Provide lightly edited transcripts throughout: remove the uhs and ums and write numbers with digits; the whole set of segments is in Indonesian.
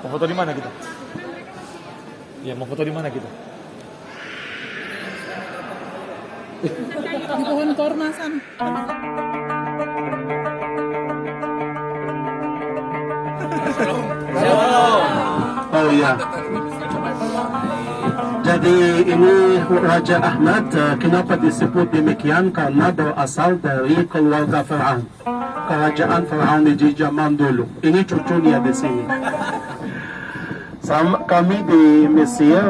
Mau foto di mana kita? Ya, mau foto di mana kita? Di pohon korma san. Oh iya. Jadi ini Raja Ahmad kenapa disebut demikian? Karena berasal dari keluarga Firaun. Kerajaan Firaun di zaman dulu. Ini cucunya di sini. Kami di Mesir,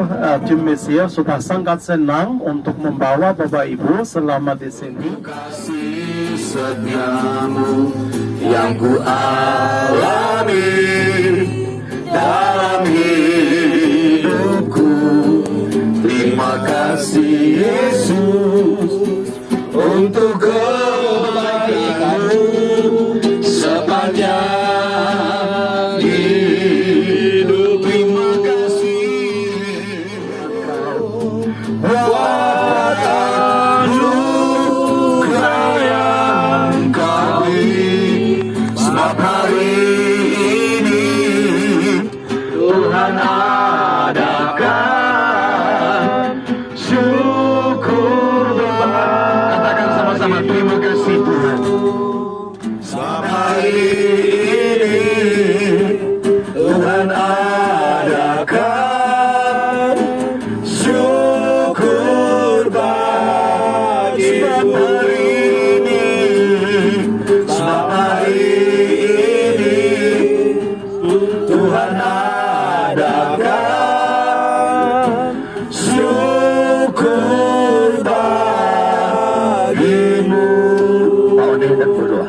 tim Mesir sudah sangat senang untuk membawa Bapak Ibu selama di sini. Kasih setiamu yang ku alami dalam hidupku. Terima kasih Yesus untuk kebaikan-Mu sepanjang hidup. Terima kasih buat anugerah yang Kau beri. Sebab hari ini Tuhan adakan syukur doa. Katakan sama-sama, terima kasih Tuhan. Sebab hari ini Tuhan adakan syukur bagi. Sebab hari ini, sebab hari ini Tuhan adakan syukur bagimu. Mau dan berdoa.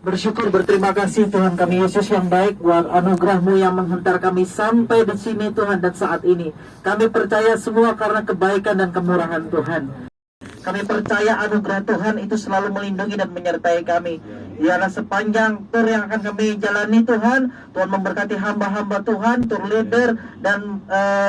Bersyukur, berterima kasih Tuhan kami Yesus yang baik buat anugerah-Mu yang menghantar kami sampai di sini Tuhan dan saat ini. Kami percaya semua karena kebaikan dan kemurahan Tuhan. Kami percaya anugerah Tuhan itu selalu melindungi dan menyertai kami. Biarlah sepanjang tur yang akan kami jalani Tuhan, Tuhan memberkati hamba-hamba Tuhan, tur leader dan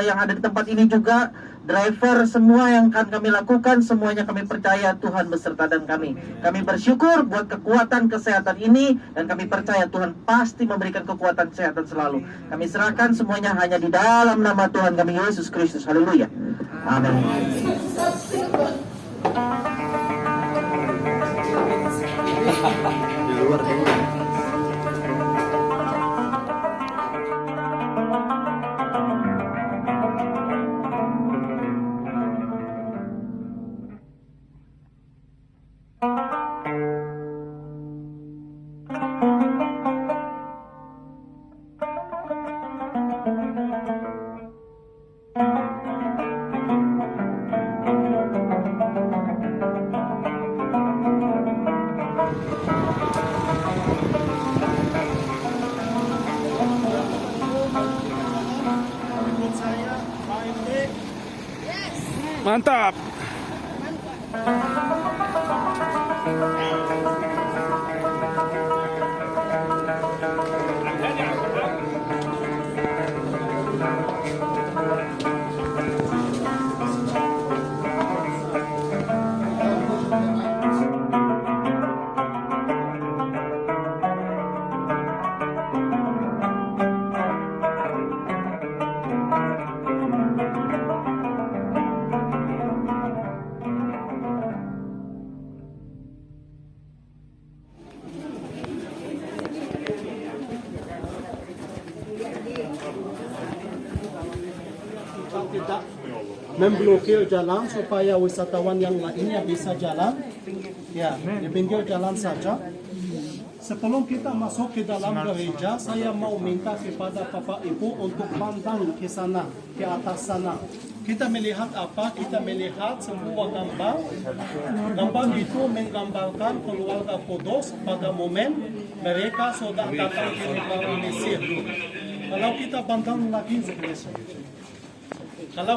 yang ada di tempat ini juga, driver, semua yang akan kami lakukan, semuanya kami percaya Tuhan beserta dan kami. Kami bersyukur buat kekuatan kesehatan ini dan kami percaya Tuhan pasti memberikan kekuatan kesehatan selalu. Kami serahkan semuanya hanya di dalam nama Tuhan kami Yesus Kristus. Haleluya. Amin. Di luar kayaknya. Mantap. Tidak memblokir jalan supaya wisatawan yang lainnya bisa jalan, ya di pinggir jalan saja. Sebelum kita masuk ke dalam gereja, saya mau minta kepada Bapak Ibu untuk pandang ke sana, ke atas sana. Kita melihat apa? Kita melihat sebuah gambar. Gambar itu menggambarkan keluarga Kudus pada momen mereka sudah datang ke negara Mesir. Kalau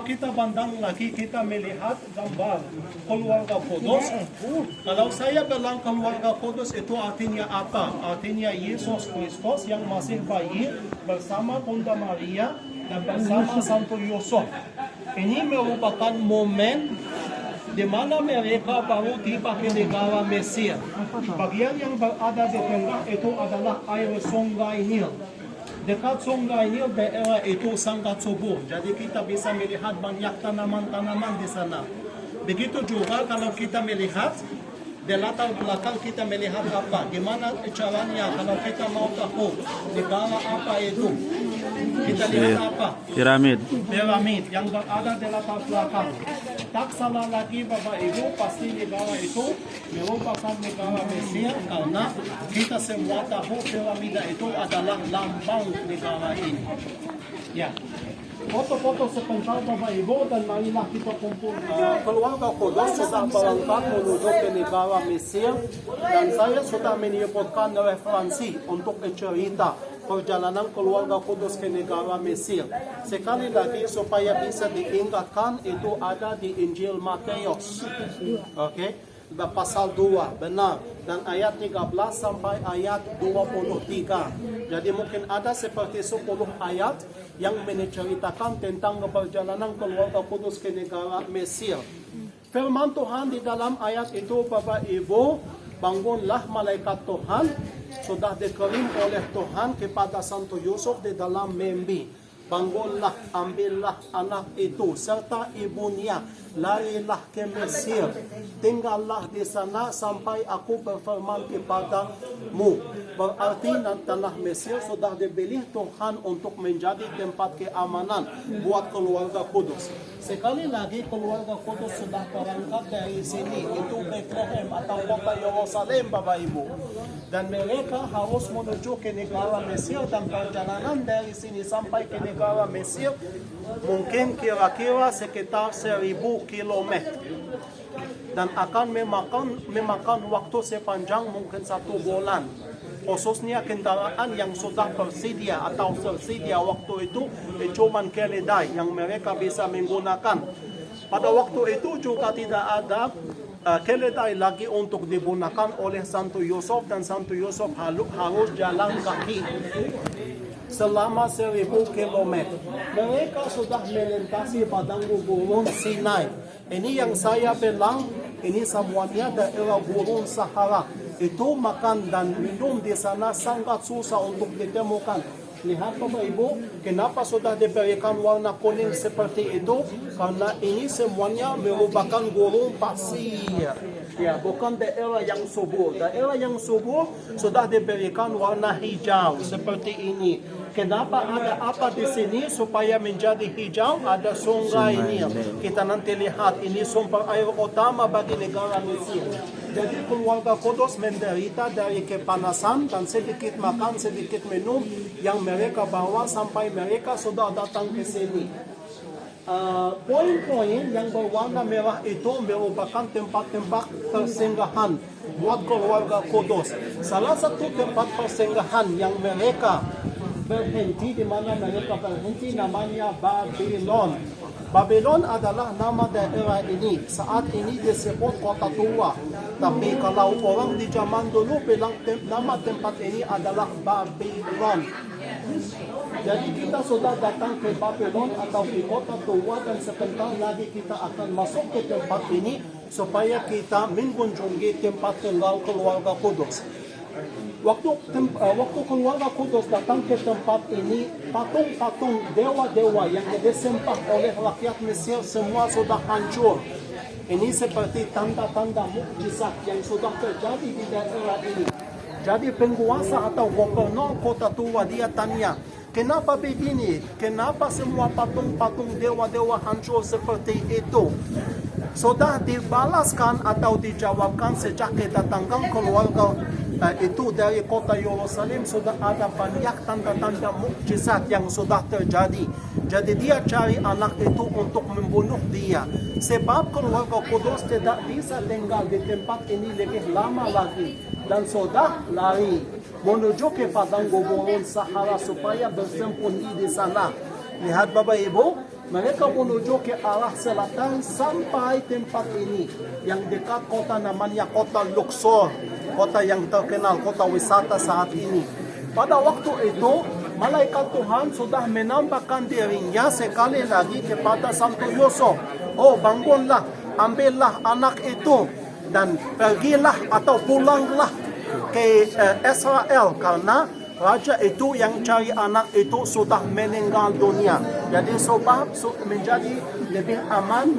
kita pandang lagi, kita melihat gambar keluarga Kudus. Kalau saya bilang keluarga Kudus itu artinya apa? Artinya Yesus Kristus yang masih bayi bersama Bunda Maria dan bersama Santo Yusuf. Ini merupakan momen di mana mereka baru tiba ke negara Mesir. Bagian yang berada di tengah itu adalah air sungai Nil. Dekat Sungai Nil daerah itu sangat subur. Jadi kita bisa melihat banyak tanaman-tanaman di sana. Begitu juga kalau kita melihat di latar belakang kita melihat apa? Gimana caranya kalau kita mau tahu negara apa itu? Kita lihat apa? Piramid. Piramid yang berada di latar belakang. Tak salah lagi Bapak Ibu, pasti negara itu merupakan negara Mesir karena kita semua tahu piramida itu adalah lambang negara ini. Ya. Foto-foto sebentar Bapak Ibu dan marilah kita kumpul. Keluarga Kudus sudah berangkat menuju ke negara Mesir dan saya sudah menyebutkan referensi untuk cerita perjalanan keluarga Kudus ke negara Mesir. Sekali lagi supaya bisa diingatkan itu ada di Injil Matius. Oke. Pasal 2, benar. Dan ayat 13 sampai ayat 23. Jadi mungkin ada seperti 10 ayat yang menceritakan tentang perjalanan keluarga Kudus ke negara Mesir. Firman Tuhan di dalam ayat itu, Bapak Ibu, bangunlah malaikat Tuhan, sudah dikirim oleh Tuhan kepada Santo Yusuf di dalam mimpi. Bangunlah, ambillah anak itu serta ibunya, larilah ke Mesir, tinggallah di sana sampai aku berfirman kepadamu. Berarti tanah Mesir sudah dibeli Tuhan untuk menjadi tempat keamanan buat keluarga Kudus. Sekali lagi keluarga Kudus sudah berangkat dari sini, itu Bethlehem atau kota Yerusalem Bapak Ibu. Dan mereka harus menuju ke negara Mesir dan perjalanan dari sini sampai ke negara Mesir mungkin kira-kira sekitar 1000 kilometer. Dan akan memakan waktu sepanjang mungkin 1 bulan. Khususnya kendaraan yang sudah tersedia atau tersedia waktu itu cuma keledai yang mereka bisa menggunakan. Pada waktu itu juga tidak ada keledai lagi untuk digunakan oleh Santo Yusuf dan Santo Yusuf harus jalan kaki selama 1000 kilometer. Mereka sudah melintasi padang gurun Sinai. Ini yang saya bilang, ini semuanya daerah gurun Sahara. Itu makan dan minum di sana sangat susah untuk ditemukan. Lihat Bapak Ibu, kenapa sudah diberikan warna kuning seperti itu? Karena ini semuanya merupakan gurun pasir. Ya, bukan daerah yang subur. Daerah yang subur sudah diberikan warna hijau seperti ini. Kenapa ada apa di sini supaya menjadi hijau? Ada sungai Nil. Kita nanti lihat ini sumber air utama bagi negara Mesir. Jadi keluarga Kudus menderita dari kepanasan dan sedikit makan, sedikit minum yang mereka bawa sampai mereka sudah datang ke sini. Poin-poin yang berwarna merah itu merupakan tempat-tempat persinggahan buat keluarga Kudus. Salah satu tempat persinggahan yang mereka berhenti, di mana mereka berhenti namanya Babylon. Babylon adalah nama daerah ini. Saat ini disebut kota tua. Tapi kalau orang di zaman dulu bilang nama tempat ini adalah Babylon. Jadi kita sudah datang ke Babylon atau di kota tua dan sebentar lagi kita akan masuk ke tempat ini supaya kita mengunjungi tempat tinggal keluarga Kudus. Waktu keluarga Kudus datang ke tempat ini, patung-patung dewa-dewa yang disembah oleh rakyat Mesir semua sudah hancur. Ini seperti tanda-tanda mukjizat yang sudah terjadi di daerah ini. Jadi penguasa atau gubernur kota tua dia tanya, kenapa begini? Kenapa semua patung-patung dewa-dewa hancur seperti itu? Sudah dibalaskan atau dijawabkan sejak kedatangan keluarga itu dari kota Yerusalem sudah ada banyak tanda-tanda mukjizat yang sudah terjadi. Jadi dia cari anak itu untuk membunuh dia. Sebab keluarga Kudus tidak bisa tinggal di tempat ini lebih lama lagi. Dan sudah lari menuju ke padang gurun Sahara supaya bersembunyi di sana. Lihat Bapak Ibu, mereka menuju ke arah selatan sampai tempat ini yang dekat kota namanya kota Luxor, kota yang terkenal, kota wisata saat ini. Pada waktu itu malaikat Tuhan sudah menampakkan dirinya sekali lagi kepada Santo Yusuf. Oh, bangunlah, ambillah anak itu dan pergilah atau pulanglah ke Israel karena raja itu yang cari anak itu sudah meninggal dunia. Jadi menjadi lebih aman,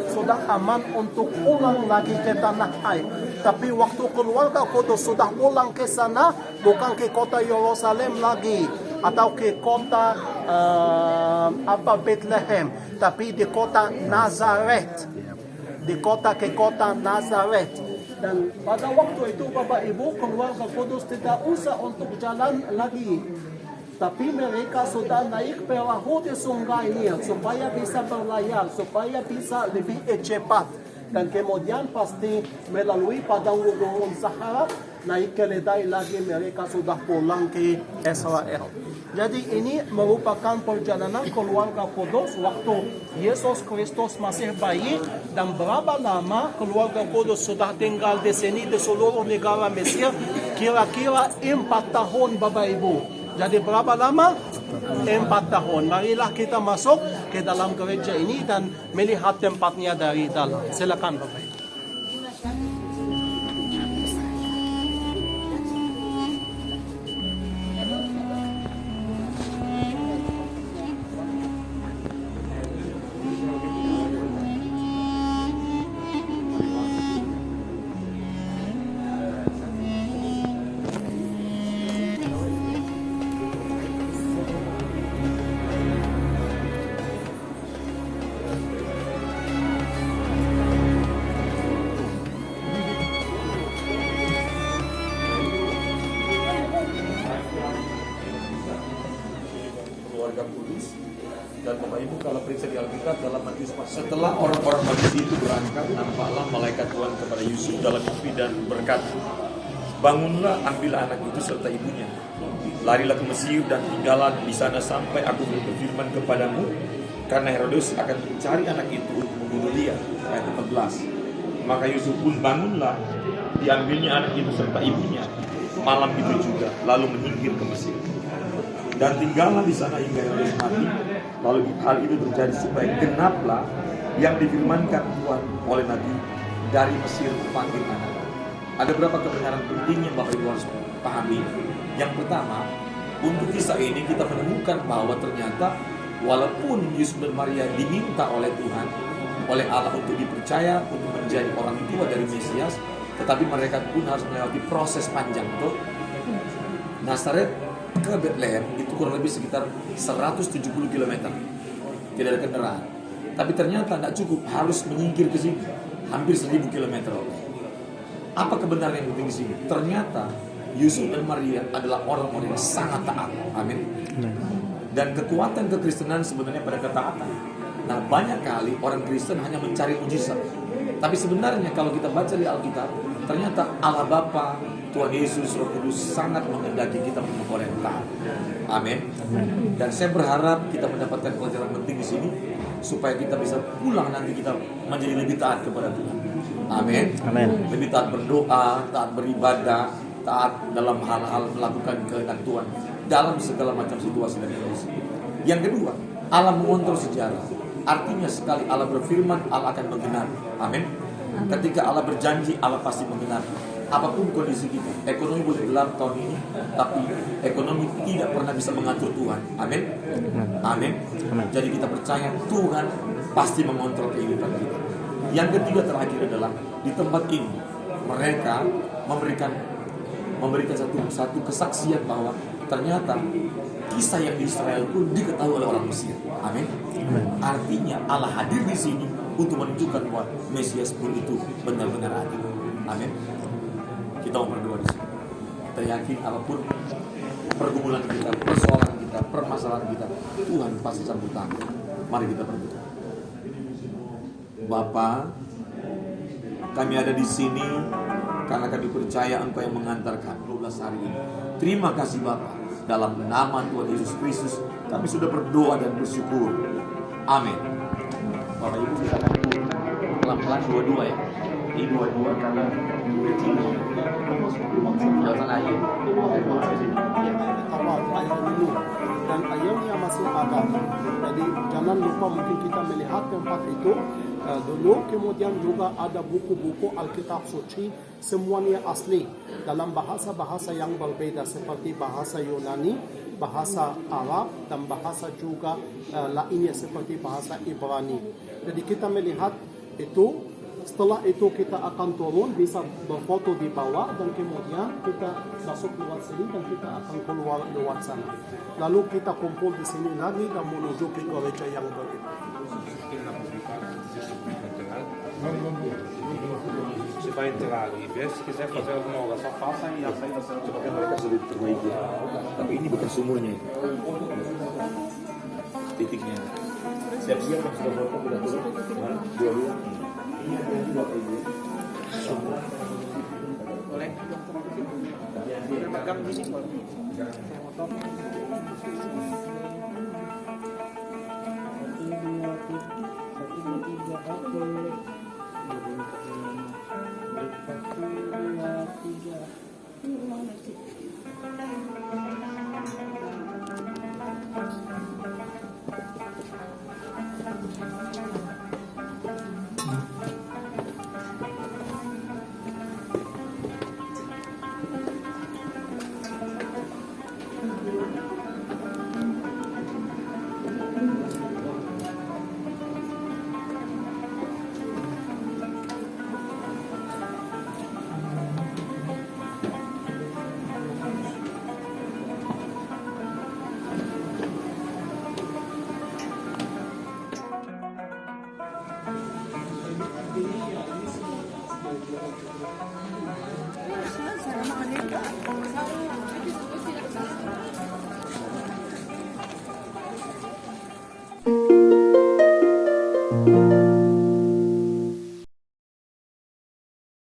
sudah aman untuk pulang lagi ke tanah air. Tapi waktu keluarga kudus sudah pulang ke sana, bukan ke kota Yerusalem lagi atau ke kota Bethlehem, tapi di kota Nazaret. Di kota Nazaret. Dan pada waktu itu Bapak Ibu, keluarga kudus tidak usah untuk jalan lagi. Tapi mereka sudah naik perahu di sungai Nil supaya bisa berlayar, supaya bisa lebih cepat. Dan kemudian pasti melalui padang gurun Sahara, naik keledai lagi mereka sudah pulang ke Israel. Jadi ini merupakan perjalanan keluarga kudus waktu Yesus Kristus masih bayi, dan berapa lama keluarga kudus sudah tinggal di sini di seluruh negara Mesir, kira-kira 4 tahun Bapak Ibu. Jadi berapa lama? 4 tahun. Marilah kita masuk ke dalam gereja ini dan melihat tempatnya dari dalam. Silakan Bapak Ibu. Keluarga kudus. Dan Bapak Ibu kalau periksa di Alkitab dalam Matius pasal, setelah orang-orang Majusi itu berangkat, nampaklah malaikat Tuhan kepada Yusuf dalam mimpi dan berkata, bangunlah, ambillah anak itu serta ibunya, larilah ke Mesir dan tinggallah di sana sampai aku berfirman kepadamu, karena Herodes akan mencari anak itu untuk membunuh dia. Ayat 14. Maka Yusuf pun bangunlah, diambilnya anak itu serta ibunya malam itu juga, lalu menyingkir ke Mesir. Dan tinggallah di sana hingga Herodes mati. Lalu hal itu terjadi supaya genaplah yang difirmankan Tuhan oleh Nabi, dari Mesir panggil anak. Ada beberapa kebenaran penting yang Bapak Ibu harus pahami. Yang pertama, untuk kisah ini kita menemukan bahwa ternyata walaupun Yusuf dan Maria diminta oleh Tuhan, oleh Allah untuk dipercaya untuk menjadi orang tua dari Mesias, tetapi mereka pun harus melewati proses panjang. Betul? Nazaret ke Bethlehem itu kurang lebih sekitar 170 km. Tidak ada kendaraan. Tapi ternyata tidak cukup, harus menyingkir ke sini hampir 1000 km. Apa kebenaran yang penting di sini? Ternyata Yusuf dan Maria adalah orang-orang yang sangat taat. Amin. Dan kekuatan kekristenan sebenarnya pada ketaatan. Nah, banyak kali orang Kristen hanya mencari mujizat. Tapi sebenarnya kalau kita baca di Alkitab, ternyata Allah Bapa, Tuhan Yesus, Roh Kudus sangat menghendaki kita menjadi orang yang taat. Amin. Dan saya berharap kita mendapatkan pelajaran penting di sini supaya kita bisa pulang nanti kita menjadi lebih taat kepada Tuhan. Amin. Amin. Lebih taat berdoa, taat beribadah, taat dalam hal-hal melakukan kehendak Tuhan dalam segala macam situasi dan kondisi. Yang kedua, Allah mengontrol sejarah. Artinya sekali Allah berfirman, Allah akan menggenapi. Amin. Ketika Allah berjanji, Allah pasti menggenapi. Apapun kondisi kita, ekonomi boleh gelap tahun ini, tapi ekonomi tidak pernah bisa mengatur Tuhan. Amin. Amin. Jadi kita percaya Tuhan pasti mengontrol kehidupan kita. Yang ketiga terakhir adalah di tempat ini mereka memberikan satu kesaksian bahwa ternyata kisah yang di Israel pun diketahui oleh orang Mesir. Amin. Artinya Allah hadir di sini untuk menunjukkan bahwa Mesias pun itu benar-benar ada. Amin. Kita mau berdoa di sini. Kita yakin apapun pergumulan kita, persoalan kita, permasalahan kita, Tuhan pasti sambut tangan. Mari kita berdoa. Bapa, kami ada di sini karena kami percaya Engkau yang mengantarkan 12 hari ini. Terima kasih Bapa. Dalam nama Tuhan Yesus Kristus kami sudah berdoa dan bersyukur. Amin. Bapak Ibu kita akan pelan-pelan dua-dua ya. Ini dua-dua karena kecil. Jangan air. Awal air dulu dan airnya masih ada. Jadi jangan lupa mungkin kita melihat tempat itu dulu. Kemudian juga ada buku-buku Alkitab Suci, semuanya asli dalam bahasa-bahasa yang berbeda seperti bahasa Yunani, bahasa Arab, dan bahasa juga lainnya seperti bahasa Ibrani. Jadi kita melihat itu. Setelah itu kita akan turun, bisa berfoto di bawah, dan kemudian kita masuk lewat sini dan kita akan keluar lewat sana. Lalu kita kumpul di sini lagi dan menuju ke gereja yang berikutnya. Você vai entrar ali, vê se quiser fazer alguma oração, faça e a saída será de qualquer Mereka sudah diperbaiki. Tapi ini bukan sumurnya. Titiknya. Siap-siap kan sudah foto sudah turun. Dua-dua. Ini ada yang juga kayak gini. Sumur. Boleh. Megang di sini. Assalamualaikum.